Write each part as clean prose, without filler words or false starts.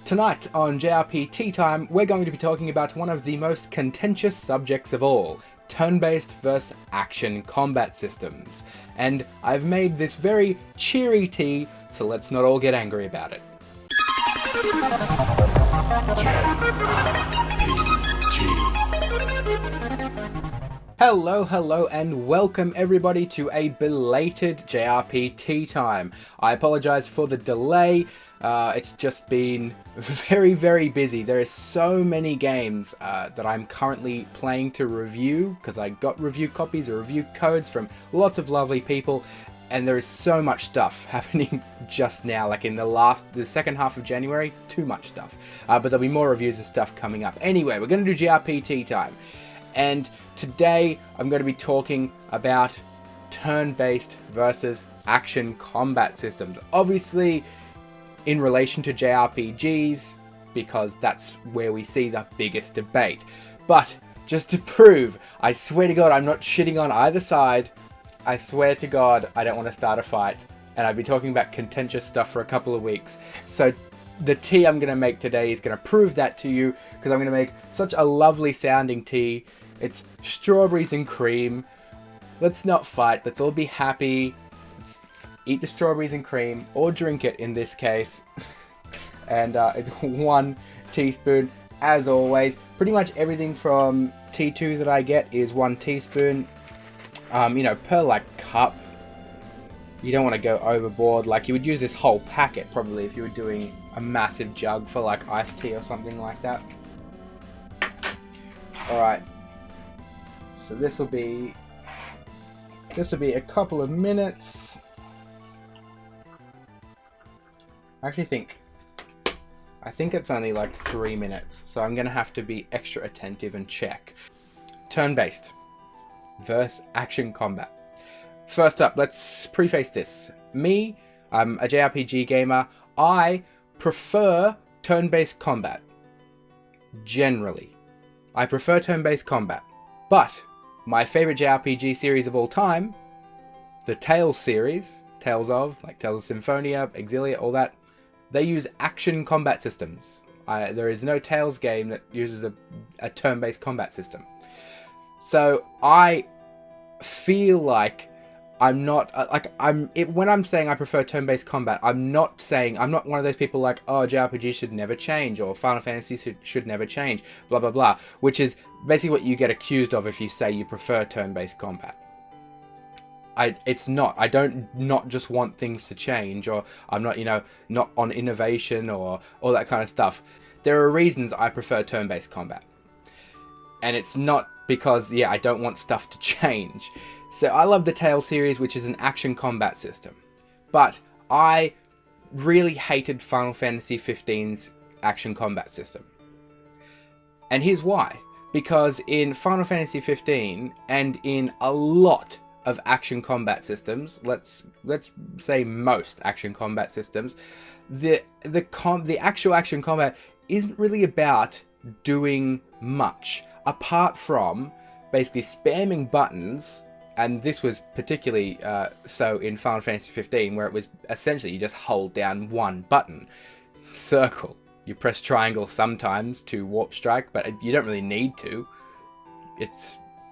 Tonight on JRPTea-Time, we're going to be talking about one of the most contentious subjects of all, turn-based versus action combat systems. And I've made this very cheery tea, so let's not all get angry about it. Hello, and welcome everybody to a belated JRPTea-Time. I apologize for the delay. It's just been very busy. There are so many games that I'm currently playing to review because I got review copies or review codes from lots of lovely people, and there is so much stuff happening just now, like in the second half of January. Too much stuff, but there'll be more reviews and stuff coming up. Anyway, we're going to do JRPTea-Time, and today I'm going to be talking about turn-based versus action combat systems. Obviously in relation to JRPGs, because that's where we see the biggest debate. But just to prove, I swear to God, I'm not shitting on either side. I swear to God, I don't want to start a fight. And I've been talking about contentious stuff for a couple of weeks. So the tea I'm going to make today is going to prove that to you, because I'm going to make such a lovely sounding tea. It's strawberries and cream. Let's not fight. Let's all be happy. Let's eat the strawberries and cream, or drink it in this case. And it's 1 teaspoon, as always. Pretty much everything from T2 that I get is 1 teaspoon. Per like cup. You don't want to go overboard. Like, you would use this whole packet probably if you were doing a massive jug for like iced tea or something like that. Alright. So this will be a couple of minutes. I think it's only like 3 minutes, so I'm gonna have to be extra attentive and check. Turn-based versus action combat. First up, let's preface this. Me, I'm a JRPG gamer. I prefer turn-based combat. Generally, I prefer turn-based combat. But my favorite JRPG series of all time, the Tales series, Tales of Symphonia, Exilia, all that, they use action combat systems. There is no Tales game that uses a turn-based combat system. So I feel like I'm not when I'm saying I prefer turn-based combat, I'm not one of those people like, oh, JRPG should never change, or Final Fantasy should never change, blah blah blah, which is basically what you get accused of if you say you prefer turn-based combat. It's not. I don't not just want things to change, or I'm not, not on innovation or all that kind of stuff. There are reasons I prefer turn-based combat. And it's not because, I don't want stuff to change. So I love the Tales series, which is an action combat system. But I really hated Final Fantasy XV's action combat system. And here's why. Because in Final Fantasy XV, and in a lot of action combat systems, let's say most action combat systems, the actual action combat isn't really about doing much apart from basically spamming buttons. And this was particularly so in Final Fantasy XV, where it was essentially you just hold down one button, circle. You press triangle sometimes to warp strike, but you don't really need to.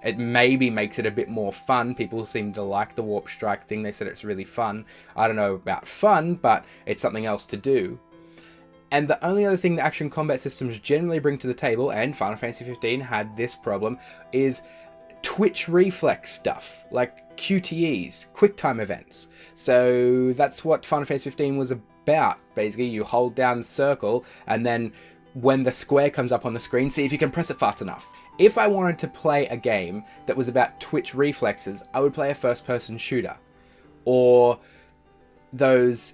It maybe makes it a bit more fun. People seem to like the warp strike thing. They said it's really fun. I don't know about fun, but it's something else to do. And the only other thing that action combat systems generally bring to the table, and Final Fantasy XV had this problem, is twitch reflex stuff, like QTEs, quick time events. So that's what Final Fantasy XV was about. Basically, you hold down circle, and then when the square comes up on the screen, see if you can press it fast enough. If I wanted to play a game that was about twitch reflexes, I would play a first-person shooter. Or those,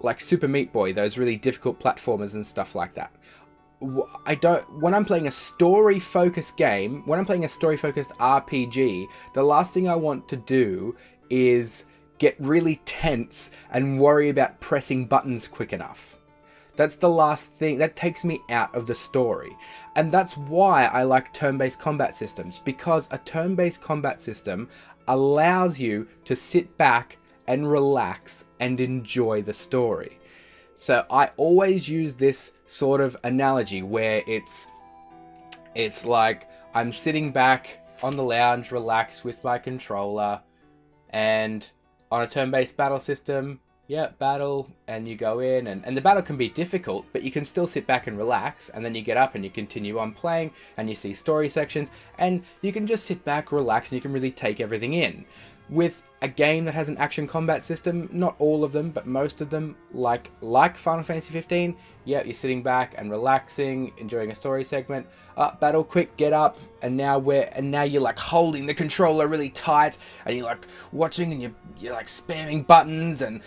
like Super Meat Boy, those really difficult platformers and stuff like that. When I'm playing a story-focused game, when I'm playing a story-focused RPG, the last thing I want to do is get really tense and worry about pressing buttons quick enough. That's the last thing. That takes me out of the story. And that's why I like turn-based combat systems, because a turn-based combat system allows you to sit back and relax and enjoy the story. So I always use this sort of analogy where it's like I'm sitting back on the lounge, relaxed with my controller, and on a turn-based battle system, yeah, battle, and you go in, and the battle can be difficult, but you can still sit back and relax, and then you get up and you continue on playing, and you see story sections, and you can just sit back, relax, and you can really take everything in. With a game that has an action combat system, not all of them, but most of them, like Final Fantasy 15, yeah, you're sitting back and relaxing, enjoying a story segment. Battle, quick, get up, and now you're like holding the controller really tight, and you're like watching, and you're like spamming buttons, and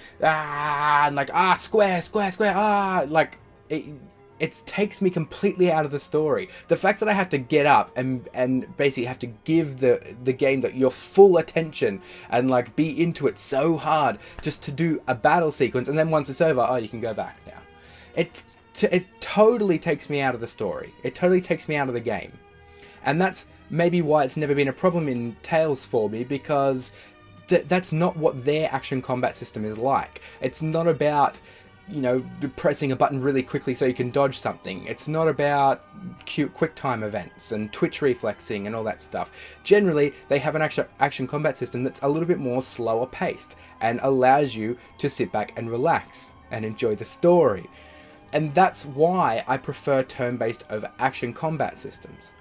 square, like it takes me completely out of the story. The fact that I have to get up and basically have to give the game that your full attention and like be into it so hard just to do a battle sequence, and then once it's over, oh, you can go back now. It totally takes me out of the story. It totally takes me out of the game. And that's maybe why it's never been a problem in Tales for me, because that's not what their action combat system is like. It's not about, you know, pressing a button really quickly so you can dodge something. It's not about cute quick time events and twitch reflexing and all that stuff. Generally, they have an action combat system that's a little bit more slower paced and allows you to sit back and relax and enjoy the story. And that's why I prefer turn-based over action combat systems.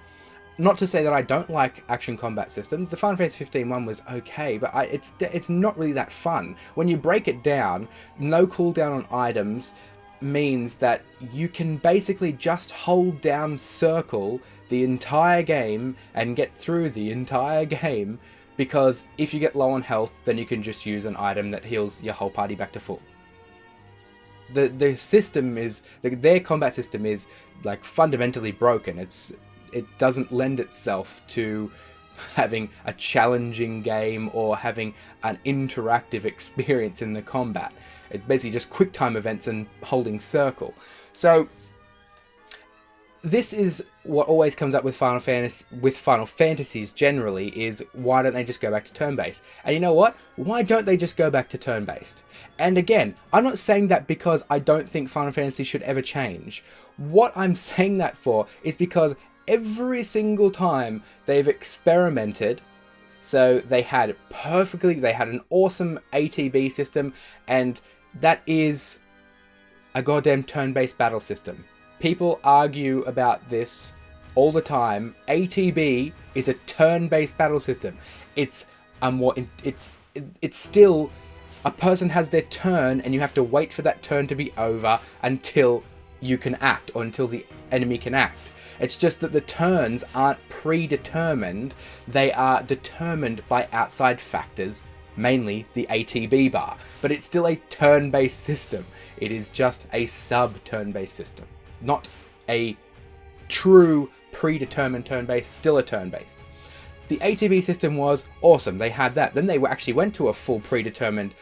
Not to say that I don't like action combat systems. The Final Fantasy 15 one was okay, but it's not really that fun. When you break it down, no cooldown on items means that you can basically just hold down circle the entire game and get through the entire game, because if you get low on health, then you can just use an item that heals your whole party back to full. The system is, their combat system is like fundamentally broken. It doesn't lend itself to having a challenging game or having an interactive experience in the combat. It's basically just quick time events and holding circle. So this is what always comes up with Final Fantasies generally, is why don't they just go back to turn-based? And you know what? Why don't they just go back to turn-based? And again, I'm not saying that because I don't think Final Fantasy should ever change. What I'm saying that for is because every single time they've experimented, so they had an awesome ATB system, and that is a goddamn turn-based battle system. People argue about this all the time. ATB is a turn-based battle system. It's still a person has their turn, and you have to wait for that turn to be over until you can act, or until the enemy can act. It's just that the turns aren't predetermined, they are determined by outside factors, mainly the ATB bar. But it's still a turn-based system. It is just a sub-turn-based system. Not a true predetermined turn-based, still a turn-based. The ATB system was awesome, they had that. Then they actually went to a full predetermined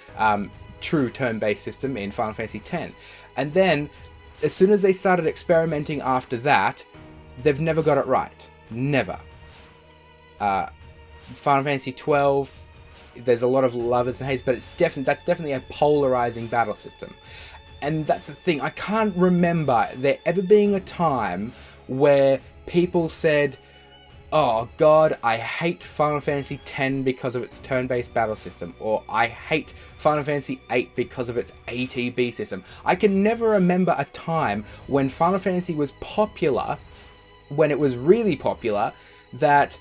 true turn-based system in Final Fantasy X. And then, as soon as they started experimenting after that, they've never got it right. Never. Final Fantasy 12, there's a lot of lovers and hates, but that's definitely a polarizing battle system. And that's the thing, I can't remember there ever being a time where people said, oh god, I hate Final Fantasy X because of its turn-based battle system, or I hate Final Fantasy VIII because of its ATB system. I can never remember a time when Final Fantasy was popular, when it was really popular, that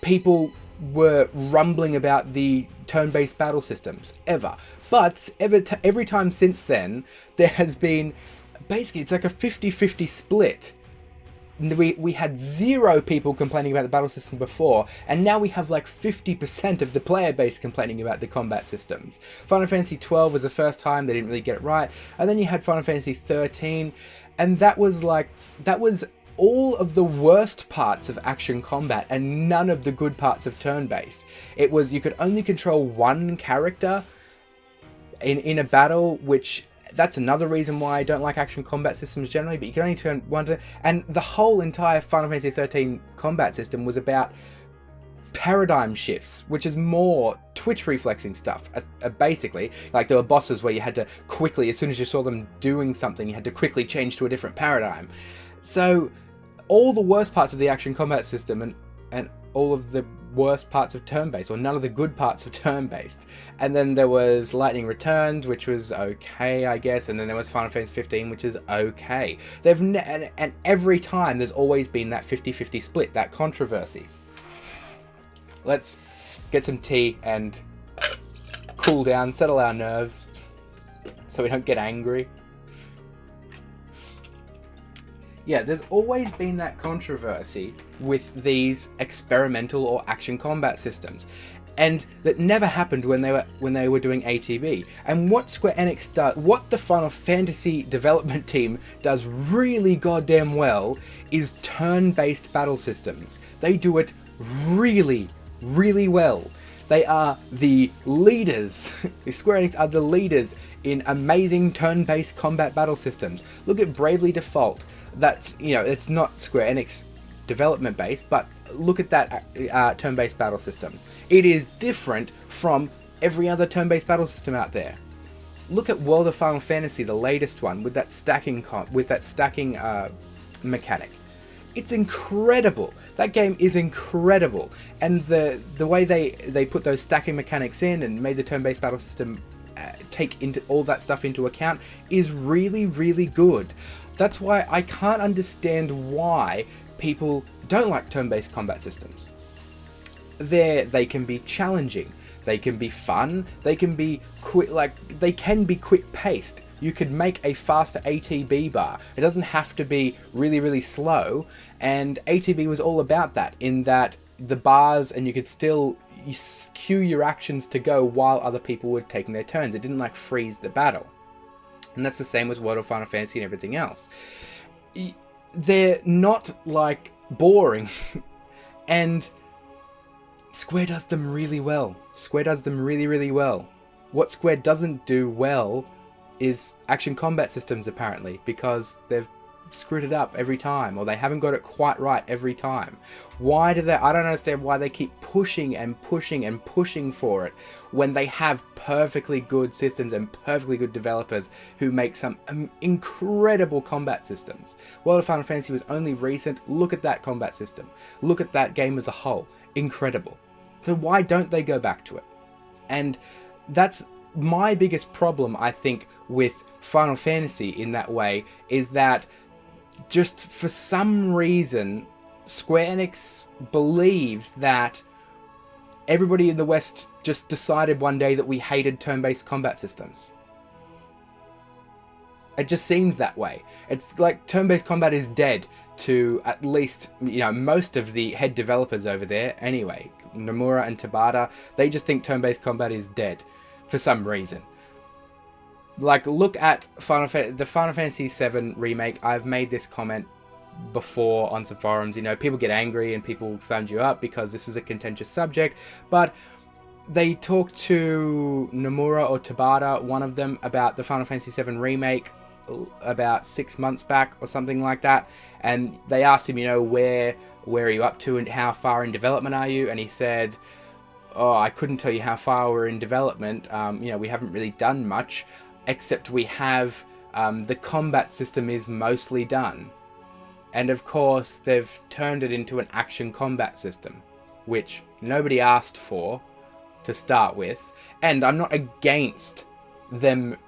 people were rumbling about the turn-based battle systems, ever. But every time since then, there has been, basically it's like a 50-50 split. We had 0 people complaining about the battle system before, and now we have like 50% of the player base complaining about the combat systems. Final Fantasy 12 was the first time they didn't really get it right, and then you had Final Fantasy 13, and that was all of the worst parts of action combat and none of the good parts of turn-based. It was, you could only control one character in a battle, which that's another reason why I don't like action combat systems generally, but you can only turn one to, and the whole entire Final Fantasy 13 combat system was about paradigm shifts, which is more twitch reflexing stuff. Basically, like there were bosses where you had to quickly, as soon as you saw them doing something, you had to quickly change to a different paradigm. So all the worst parts of the action combat system and all of the worst parts of turn-based, or none of the good parts of turn-based. And then there was Lightning Returned, which was okay, I guess, and then there was Final Fantasy 15, which is okay. And every time there's always been that 50-50 split, that controversy. Let's get some tea and cool down, settle our nerves, so we don't get angry. Yeah, there's always been that controversy with these experimental or action combat systems, and that never happened when they were doing ATB. And what Square Enix does, what the Final Fantasy development team does really goddamn well, is turn-based battle systems. They do it really, really well. They are the leaders. The Square Enix are the leaders in amazing turn-based combat battle systems. Look at Bravely Default. That's, you know, it's not Square Enix development based, but look at that turn-based battle system. It is different from every other turn-based battle system out there. Look at World of Final Fantasy, the latest one, with that stacking mechanic. It's incredible. That game is incredible, and the way they put those stacking mechanics in and made the turn-based battle system take into all that stuff into account is really, really good. That's why I can't understand why people don't like turn-based combat systems. They can be challenging, they can be fun, they can be quick-paced. You could make a faster ATB bar. It doesn't have to be really, really slow, and ATB was all about that, in that the bars, and you could still cue your actions to go while other people were taking their turns. It didn't like freeze the battle. And that's the same with World of Final Fantasy and everything else. They're not like boring, and Square does them really well. Square does them really, really well. What Square doesn't do well is action combat systems, apparently, because they've screwed it up every time, or they haven't got it quite right every time. Why do they? I don't understand why they keep pushing and pushing and pushing for it when they have perfectly good systems and perfectly good developers who make some incredible combat systems. World of Final Fantasy was only recent. Look at that combat system. Look at that game as a whole. Incredible. So why don't they go back to it? And that's my biggest problem, I think, with Final Fantasy in that way, is that just for some reason, Square Enix believes that everybody in the West just decided one day that we hated turn-based combat systems. It just seems that way. It's like turn-based combat is dead to at least, you know, most of the head developers over there anyway. Nomura and Tabata, they just think turn-based combat is dead for some reason. Like, look at the Final Fantasy VII remake. I've made this comment before on some forums. You know, people get angry and people thumbs you up because this is a contentious subject, but they talked to Nomura or Tabata, one of them, about the Final Fantasy VII remake about 6 months back or something like that, and they asked him, you know, where are you up to and how far in development are you? And he said, oh, I couldn't tell you how far we're in development. You know, we haven't really done much, except we have the combat system is mostly done. And of course, they've turned it into an action combat system, which nobody asked for to start with. And I'm not against them,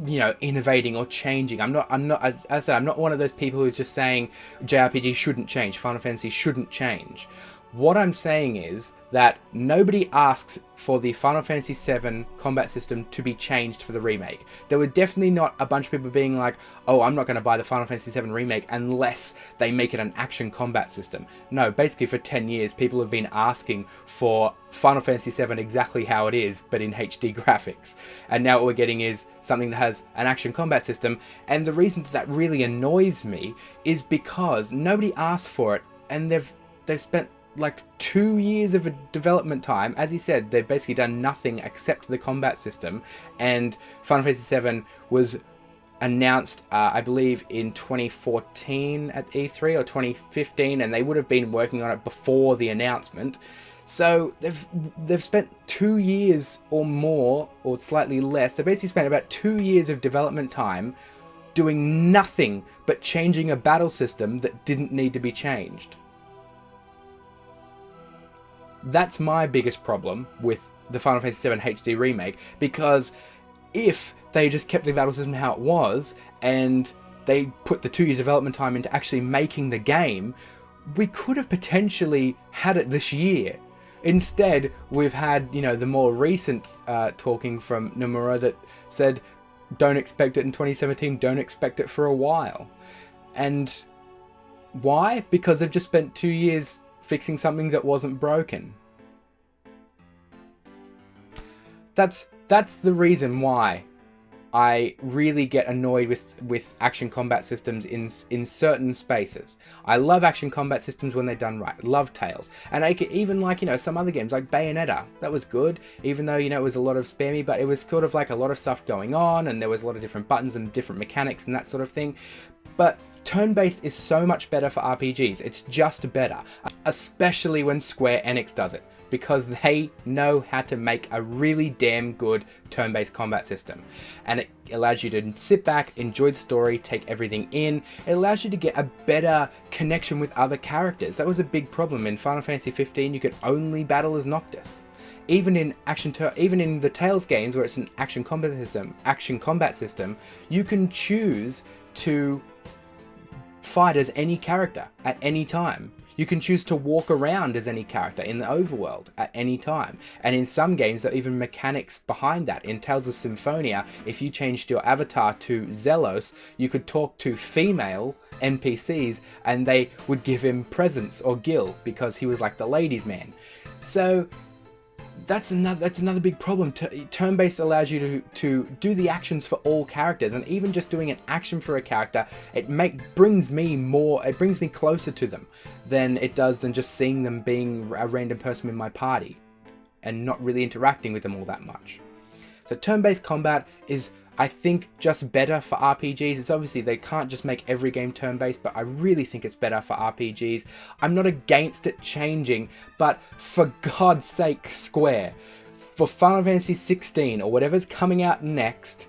you know, innovating or changing. I'm not, as I said, I'm not one of those people who's just saying JRPG shouldn't change, Final Fantasy shouldn't change. What I'm saying is that nobody asked for the Final Fantasy VII combat system to be changed for the remake. There were definitely not a bunch of people being like, oh, I'm not going to buy the Final Fantasy VII remake unless they make it an action combat system. No, basically for 10 years, people have been asking for Final Fantasy VII exactly how it is, but in HD graphics. And now what we're getting is something that has an action combat system. And the reason that really annoys me is because nobody asked for it, and they've spent like 2 years of a development time. As you said, they've basically done nothing except the combat system, and Final Fantasy VII was announced, I believe, in 2014 at E3 or 2015, and they would have been working on it before the announcement. So they've spent 2 years or more, or slightly less. They basically spent about 2 years of development time doing nothing but changing a battle system that didn't need to be changed. That's my biggest problem with the Final Fantasy VII HD remake, because if they just kept the battle system how it was and they put the 2 years development time into actually making the game, we could have potentially had it this year. Instead, we've had, you know, the more recent talking from Nomura that said, don't expect it in 2017, don't expect it for a while. And why? Because they've just spent 2 years fixing something that wasn't broken. That's the reason why I really get annoyed with action combat systems in certain spaces. I love action combat systems when they're done right. Love Tales. And I could even like, you know, some other games like Bayonetta. That was good, even though, you know, it was a lot of spammy, but it was sort of like a lot of stuff going on, and there was a lot of different buttons and different mechanics and that sort of thing. But turn-based is so much better for RPGs. It's just better, especially when Square Enix does it, because they know how to make a really damn good turn-based combat system. And it allows you to sit back, enjoy the story, take everything in. It allows you to get a better connection with other characters. That was a big problem. In Final Fantasy 15, you could only battle as Noctis. Even in the Tales games, where it's an action combat system, you can choose to fight as any character at any time. You can choose to walk around as any character in the overworld at any time. And in some games, there are even mechanics behind that. In Tales of Symphonia, if you changed your avatar to Zelos, you could talk to female NPCs and they would give him presents or gil because he was like the ladies' man. So that's another big problem. Turn-based allows you to do the actions for all characters, and even just doing an action for a character, it brings me closer to them than just seeing them being a random person in my party and not really interacting with them all that much. So turn-based combat is, I think, just better for RPGs. It's obviously, they can't just make every game turn-based, but I really think it's better for RPGs. I'm not against it changing, but for God's sake, Square, for Final Fantasy 16 or whatever's coming out next,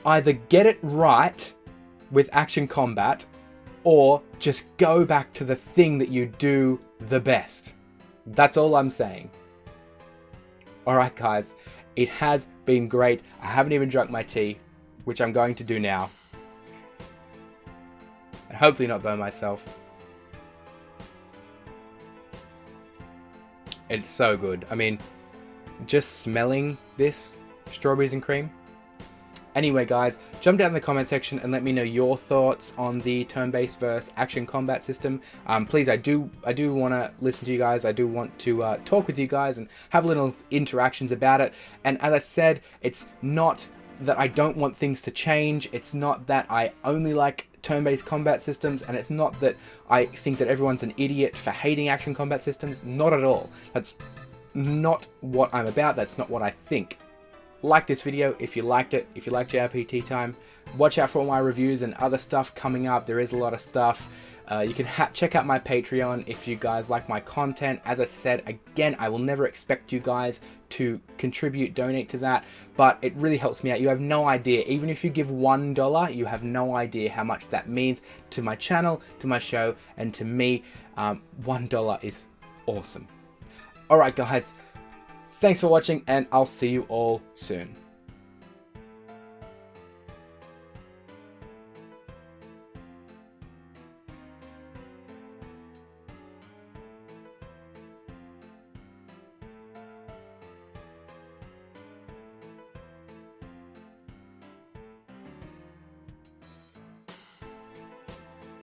either get it right with action combat, or just go back to the thing that you do the best. That's all I'm saying. Alright guys, it has been great. I haven't even drunk my tea, which I'm going to do now. And hopefully not burn myself. It's so good. I mean, just smelling this, strawberries and cream. Anyway guys, jump down in the comment section and let me know your thoughts on the turn-based versus action combat system. Please, I do want to listen to you guys. I do want to talk with you guys and have little interactions about it. And as I said, it's not that I don't want things to change. It's not that I only like turn-based combat systems, and it's not that I think that everyone's an idiot for hating action combat systems. Not at all. That's not what I'm about. That's not what I think. Like this video if you liked it, if you like JRPTea-Time. Watch out for all my reviews and other stuff coming up. There is a lot of stuff. You can check out my Patreon if you guys like my content. As I said, again, I will never expect you guys to contribute, donate to that, but it really helps me out. You have no idea. Even if you give $1, you have no idea how much that means to my channel, to my show, and to me. $1 is awesome. Alright guys, thanks for watching, and I'll see you all soon.